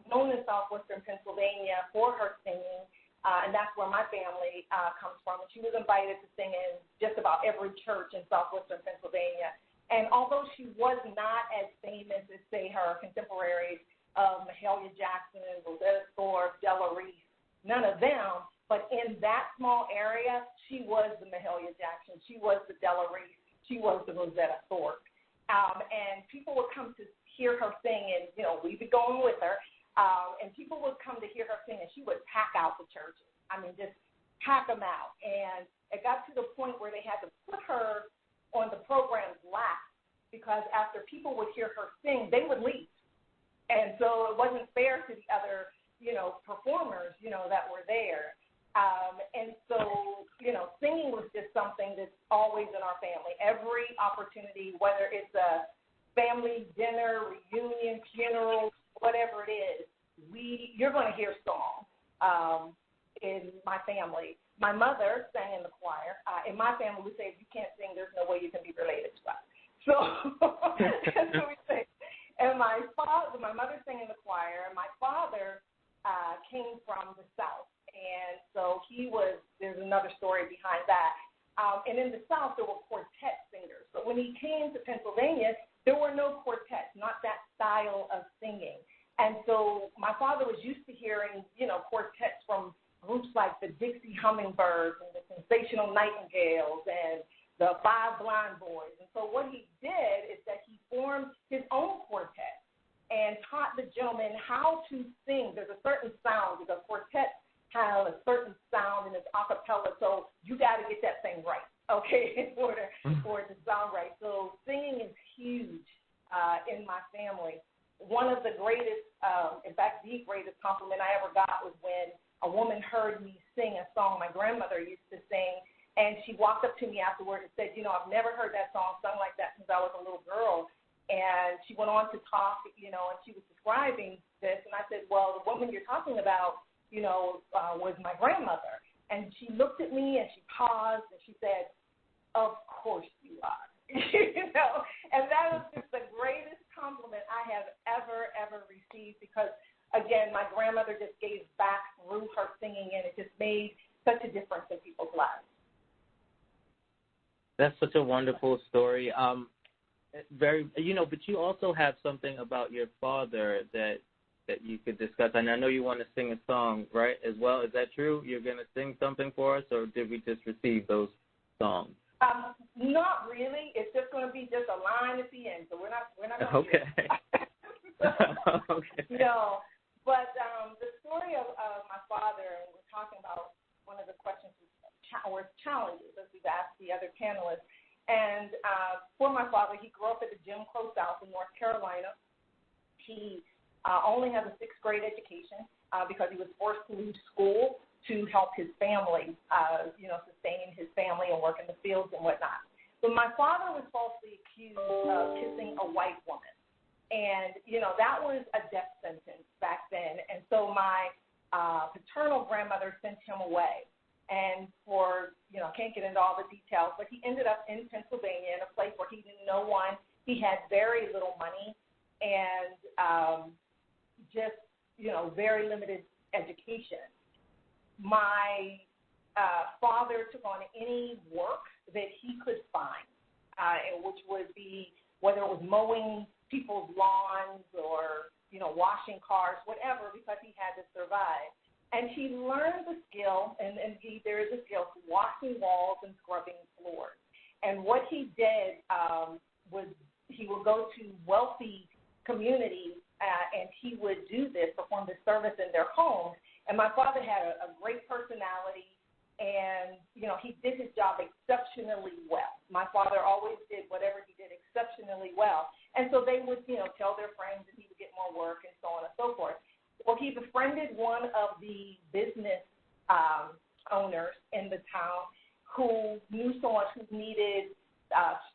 known in southwestern Pennsylvania for her singing, and that's where my family comes from. And she was invited to sing in just about every church in southwestern Pennsylvania. And although she was not as famous as, say, her contemporaries of Mahalia Jackson, Rosetta Thorpe, Della Reese, none of them, but in that small area, she was the Mahalia Jackson. She was the Della Reese. She was the Rosetta Thorpe. And people would come to hear her sing, and, you know, we'd be going with her, and people would come to hear her sing, and she would pack out the churches. I mean, just pack them out. And it got to the point where they had to put her on the program's lap, because after people would hear her sing, they would leave. And so it wasn't fair to the other, you know, performers, you know, that were there. And so, you know, singing was just something that's always in our family. Every opportunity, whether it's a family dinner, reunion, funeral, whatever it is, you're going to hear song in my family. My mother sang in the choir. In my family, we say if you can't sing, there's no way you can be related to us. So that's what we say. And my mother sang in the choir. My father came from the South. And so there's another story behind that. And in the South, there were quartet singers. But when he came to Pennsylvania, there were no quartets, not that style of singing. And so my father was used to hearing, you know, quartets from groups like the Dixie Hummingbirds and the Sensational Nightingales and the Five Blind Boys. And so what he did is that he formed his own quartet and taught the gentlemen how to sing. There's a certain sound, because quartets have a certain sound and it's a cappella, so you got to get that thing right, okay, in order for it to sound right. So singing is huge in my family. One of the greatest, in fact, the greatest compliment I ever got was when a woman heard me sing a song my grandmother used to sing, and she walked up to me afterward and said, you know, I've never heard that song sung like that since I was a little girl. And she went on to talk, you know, and she was describing this, and I said, well, the woman you're talking about, you know, was my grandmother. And she looked at me and she paused and she said, of course you are. You know, and that was just the greatest compliment I have ever received, because, again, my grandmother just gave back through her singing, and it just made such a difference in people's lives. That's such a wonderful story. Very, you know, but you also have something about your father that you could discuss. And I know you want to sing a song, right, as well. Is that true? You're going to sing something for us, or did we just receive those songs? Not really. It's just going to be just a line at the end, so we're not going to okay. Okay. No, but the story of my father, and we're talking about one of the questions or challenges, as we've asked the other panelists. And for my father, he grew up at the Jim Crow South in North Carolina. He only has a sixth grade education because he was forced to leave school to help his family, you know, sustain his family and work in the fields and whatnot. But my father was falsely accused of kissing a white woman. And, you know, that was a death sentence back then. And so my paternal grandmother sent him away. And for, you know, I can't get into all the details, but he ended up in Pennsylvania in a place where he knew no one. He had very little money and just, you know, very limited education. My father took on any work that he could find, which would be whether it was mowing people's lawns or, you know, washing cars, whatever, because he had to survive. And he learned the skill, and there is a skill, washing walls and scrubbing floors. And what he did was he would go to wealthy communities, and he would do this, perform this service in their homes. And my father had a great personality, and, he did his job exceptionally well. My father always did whatever he did exceptionally well. And so they would, tell their friends that he would get more work and so on and so forth. Well, he befriended one of the business owners in the town who knew someone who needed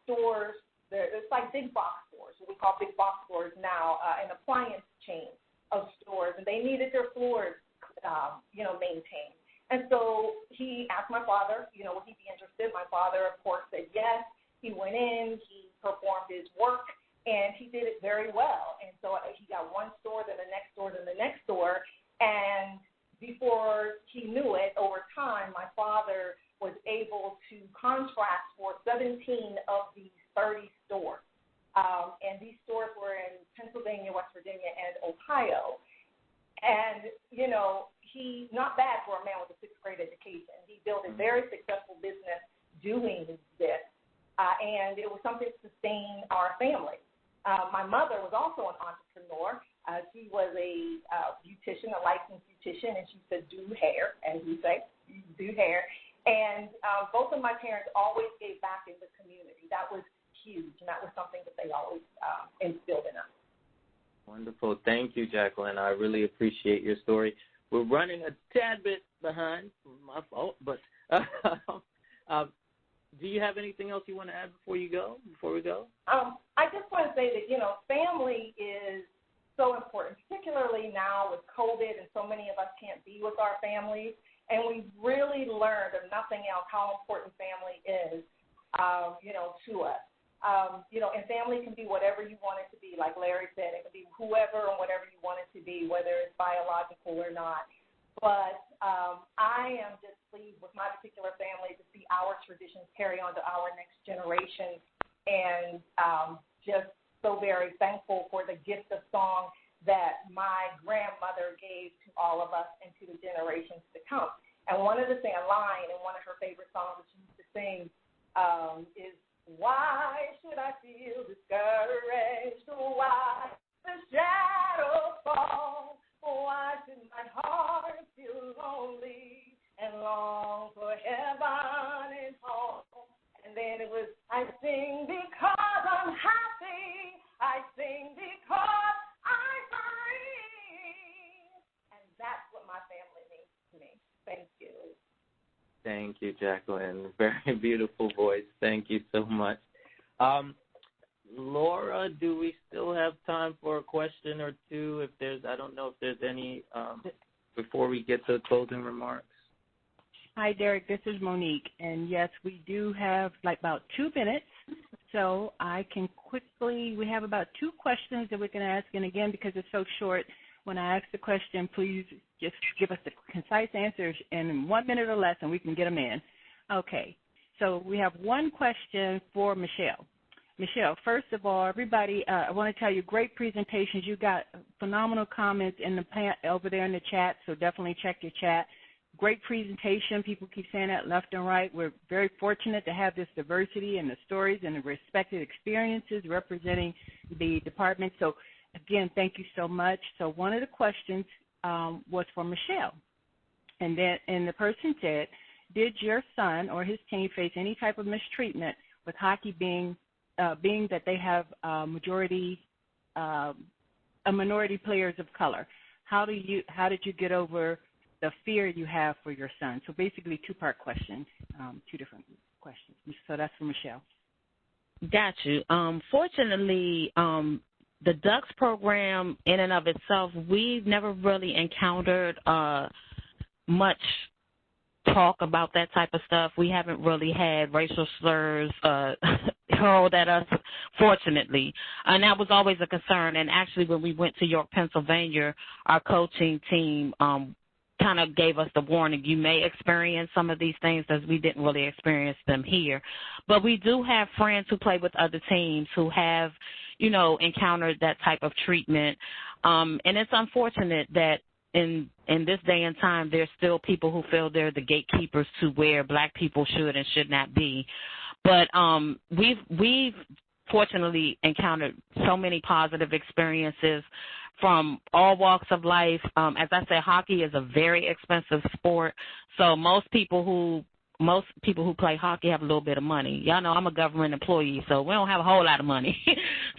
stores. It's like big box stores, what we call big box stores now, an appliance chain of stores, and they needed their floors, maintained. And so he asked my father, would he be interested? My father, of course, said yes. He went in, he performed his work, and he did it very well. And so he got one store, then the next store, then the next store. And before he knew it, over time, my father was able to contract for 17 of these 30 stores. And these stores were in Pennsylvania, West Virginia, and Ohio. And, he's not bad for a man with a sixth grade education. He built a very successful business doing this, and it was something to sustain our family. My mother was also an entrepreneur. She was a beautician, a licensed beautician, and she said, do hair, as you say, do hair. And both of my parents always gave back in the community. That was huge, and that was something that they always instilled in us. Wonderful. Thank you, Jacqueline. I really appreciate your story. We're running a tad bit behind, my fault, but do you have anything else you want to add before we go? I just want to say that, family is so important, particularly now with COVID, and so many of us can't be with our families. And we've really learned, if nothing else, how important family is, to us. And family can be whatever you want it to be. Like Larry said, it can be whoever and whatever you want it to be, whether it's biological or not. But I am just pleased with my particular family to see our traditions carry on to our next generation, and just so very thankful for the gift of song that my grandmother gave to all of us and to the generations to come. And one of the things, a line in one of her favorite songs that she used to sing is, why should I feel discouraged? Why the shadows fall? Why should my heart feel lonely and long for heaven and home? And then it was, I sing because I'm happy. I sing because I'm free. And that's what my family means to me. Thank you. Thank you, Jacqueline. Very beautiful voice. Thank you so much. Laura, do we still have time for a question or two? I don't know if there's any before we get to closing remarks. Hi, Derek. This is Monique. And, yes, we do have about 2 minutes. So I can we have about 2 questions that we can ask. And, again, because it's so short, when I ask the question, please just give us the concise answers in 1 minute or less, and we can get them in. Okay. So we have one question for Michelle. Michelle, first of all, everybody, I want to tell you, great presentations. You got phenomenal comments over there in the chat, so definitely check your chat. Great presentation. People keep saying that left and right. We're very fortunate to have this diversity in the stories and the respected experiences representing the department. So, again, thank you so much. So one of the questions was for Michelle. And the person said, did your son or his team face any type of mistreatment with hockey being that they have minority players of color? How did you get over the fear you have for your son? So basically 2-part question, 2 different questions. So that's for Michelle. Got you. Fortunately, the Ducks program in and of itself, we've never really encountered much talk about that type of stuff. We haven't really had racial slurs hurled at us, fortunately. And that was always a concern. And actually, when we went to York, Pennsylvania, our coaching team kind of gave us the warning, you may experience some of these things, as we didn't really experience them here. But we do have friends who play with other teams who have, encountered that type of treatment. And it's unfortunate that in this day and time, there's still people who feel they're the gatekeepers to where black people should and should not be. But we've fortunately encountered so many positive experiences from all walks of life. As I said, hockey is a very expensive sport, so most people who play hockey have a little bit of money. Y'all know I'm a government employee, so we don't have a whole lot of money.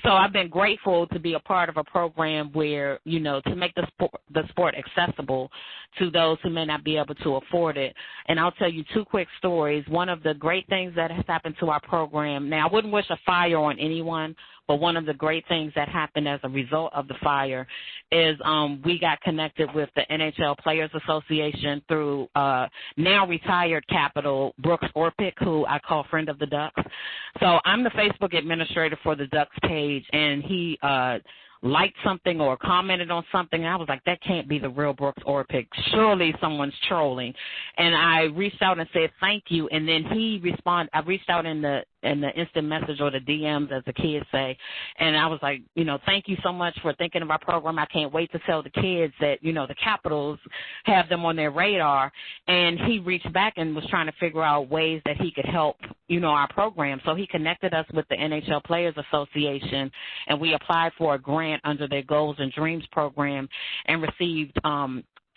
So I've been grateful to be a part of a program where, to make the sport accessible to those who may not be able to afford it. And I'll tell you 2 quick stories. One of the great things that has happened to our program, now I wouldn't wish a fire on anyone, but one of the great things that happened as a result of the fire is we got connected with the NHL Players Association through now retired Capital Brooks Orpik, who I call friend of the Ducks. So I'm the Facebook administrator for the Ducks page, and he liked something or commented on something, and I was like, that can't be the real Brooks Orpik. Surely someone's trolling. And I reached out and said thank you, and then he responded. I reached out in the instant message or the DMs, as the kids say, and I was like, thank you so much for thinking of our program. I can't wait to tell the kids that, the Capitals have them on their radar. And he reached back and was trying to figure out ways that he could help, our program. So he connected us with the NHL Players Association, and we applied for a grant under their Goals and Dreams program and received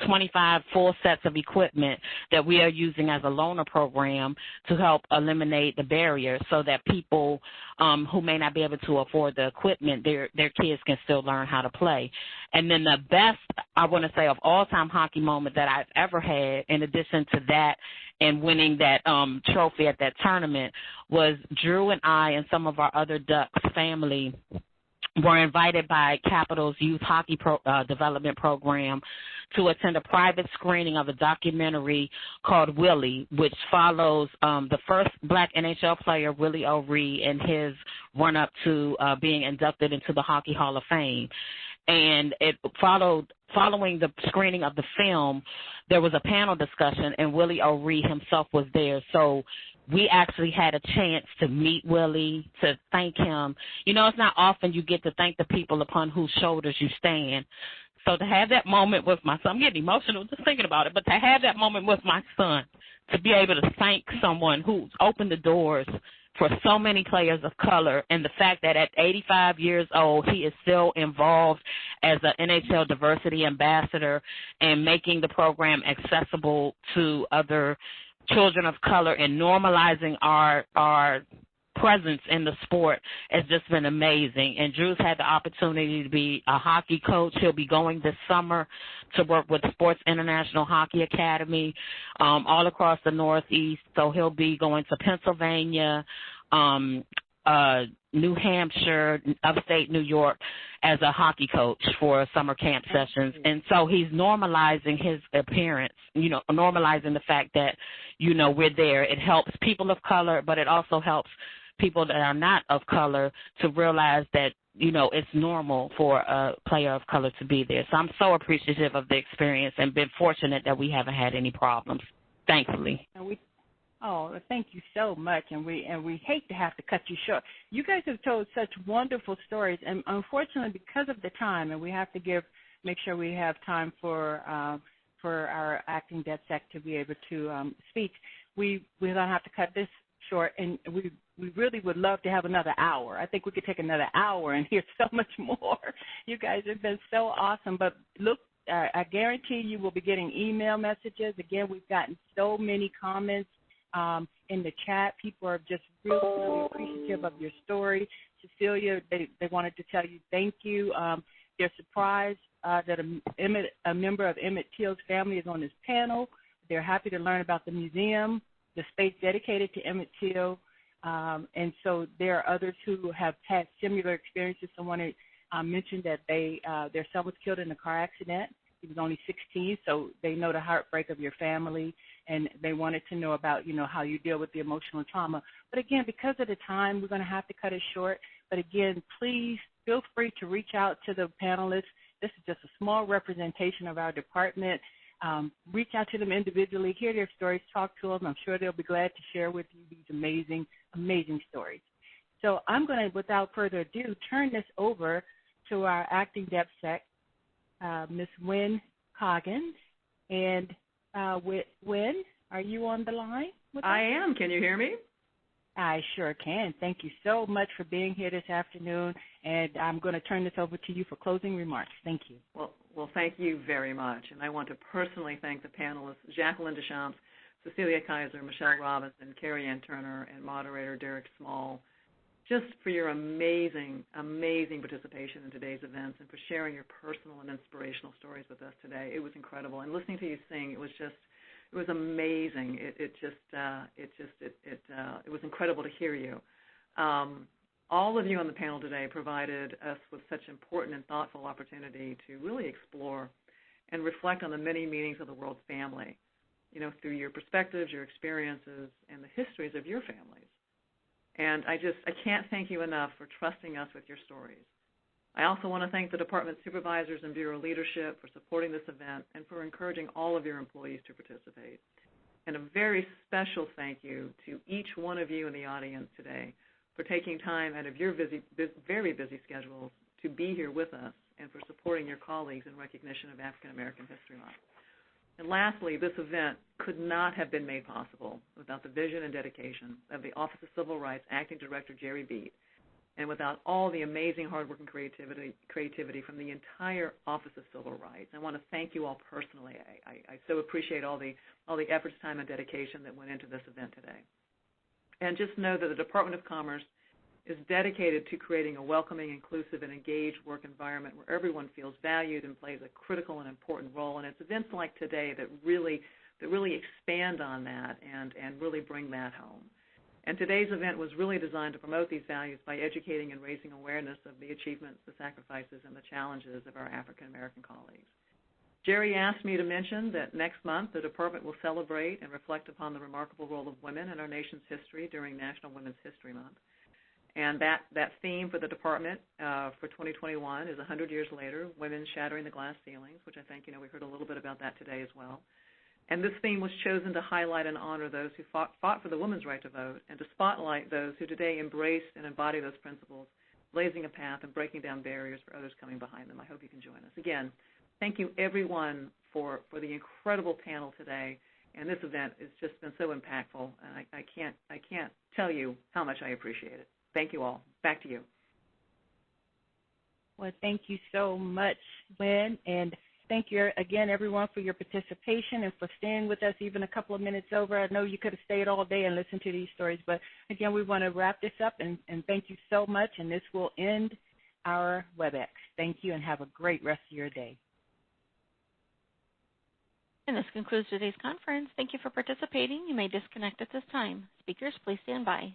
25 full sets of equipment that we are using as a loaner program to help eliminate the barriers so that people who may not be able to afford the equipment, their kids can still learn how to play. And then the best, I want to say, of all-time hockey moment that I've ever had, in addition to that and winning that trophy at that tournament, was Drew and I and some of our other Ducks family were invited by Capital's Youth Hockey Development Program to attend a private screening of a documentary called Willie, which follows the first black NHL player, Willie O'Ree, and his run-up to being inducted into the Hockey Hall of Fame. And it following the screening of the film, there was a panel discussion, and Willie O'Ree himself was there. So we actually had a chance to meet Willie, to thank him. It's not often you get to thank the people upon whose shoulders you stand. So to have that moment with my son, I'm getting emotional just thinking about it, but to have that moment with my son, to be able to thank someone who's opened the doors for so many players of color, and the fact that at 85 years old, he is still involved as an NHL diversity ambassador and making the program accessible to other children of color and normalizing our presence in the sport has just been amazing. And Drew's had the opportunity to be a hockey coach. He'll be going this summer to work with Sports International Hockey Academy all across the Northeast. So he'll be going to Pennsylvania, New Hampshire, upstate New York as a hockey coach for summer camp sessions. And so he's normalizing his appearance, normalizing the fact that, we're there. It helps people of color, but it also helps people that are not of color to realize that, it's normal for a player of color to be there. So I'm so appreciative of the experience and been fortunate that we haven't had any problems, thankfully. Thank you so much, and we hate to have to cut you short. You guys have told such wonderful stories, and unfortunately, because of the time, and we have to make sure we have time for our acting DepSec to be able to speak, we're going to have to cut this short, and we really would love to have another hour. I think we could take another hour and hear so much more. You guys have been so awesome, but look, I guarantee you will be getting email messages. Again, we've gotten so many comments in the chat. People are just really, really appreciative of your story. Cecilia, they wanted to tell you thank you. They're surprised that a member of Emmett Till's family is on this panel. They're happy to learn about the museum, the space dedicated to Emmett Till. And so there are others who have had similar experiences. Someone mentioned that their son was killed in a car accident. He was only 16, so they know the heartbreak of your family, and they wanted to know about, how you deal with the emotional trauma. But again, because of the time, we're going to have to cut it short. But again, please feel free to reach out to the panelists. This is just a small representation of our department. Reach out to them individually, hear their stories, talk to them. I'm sure they'll be glad to share with you these amazing, amazing stories. So I'm going to, without further ado, turn this over to our acting DepSec, Ms. Wynn Coggins. And Wynn, are you on the line with us? I am. Can you hear me? I sure can. Thank you so much for being here this afternoon, and I'm going to turn this over to you for closing remarks. Thank you. Well, thank you very much, and I want to personally thank the panelists, Jacqueline Deschamps, Cecilia Kaiser, Michelle Robinson, Carrie Ann Turner, and moderator Derek Small, just for your amazing, amazing participation in today's events and for sharing your personal and inspirational stories with us today. It was incredible, and listening to you sing, it was amazing. It was incredible to hear you. All of you on the panel today provided us with such important and thoughtful opportunity to really explore and reflect on the many meanings of the word family, through your perspectives, your experiences, and the histories of your families. And I can't thank you enough for trusting us with your stories. I also want to thank the department supervisors and bureau leadership for supporting this event and for encouraging all of your employees to participate. And a very special thank you to each one of you in the audience today for taking time out of your very busy schedules to be here with us and for supporting your colleagues in recognition of African American History Month. And lastly, this event could not have been made possible without the vision and dedication of the Office of Civil Rights Acting Director Jerry Beat, and without all the amazing hard work and creativity from the entire Office of Civil Rights. I want to thank you all personally. I so appreciate all the efforts, time, and dedication that went into this event today. And just know that the Department of Commerce is dedicated to creating a welcoming, inclusive, and engaged work environment where everyone feels valued and plays a critical and important role. And it's events like today that really expand on that and really bring that home. And today's event was really designed to promote these values by educating and raising awareness of the achievements, the sacrifices, and the challenges of our African American colleagues. Jerry asked me to mention that next month the department will celebrate and reflect upon the remarkable role of women in our nation's history during National Women's History Month. And that theme for the department for 2021 is 100 years later, women shattering the glass ceilings, which I think, we heard a little bit about that today as well. And this theme was chosen to highlight and honor those who fought for the women's right to vote and to spotlight those who today embrace and embody those principles, blazing a path and breaking down barriers for others coming behind them. I hope you can join us. Again, thank you, everyone, for the incredible panel today. And this event has just been so impactful, and I can't tell you how much I appreciate it. Thank you all. Back to you. Well, thank you so much, Lynn, and thank you again, everyone, for your participation and for staying with us even a couple of minutes over. I know you could have stayed all day and listened to these stories, but again, we want to wrap this up, and thank you so much, and this will end our WebEx. Thank you, and have a great rest of your day. And this concludes today's conference. Thank you for participating. You may disconnect at this time. Speakers, please stand by.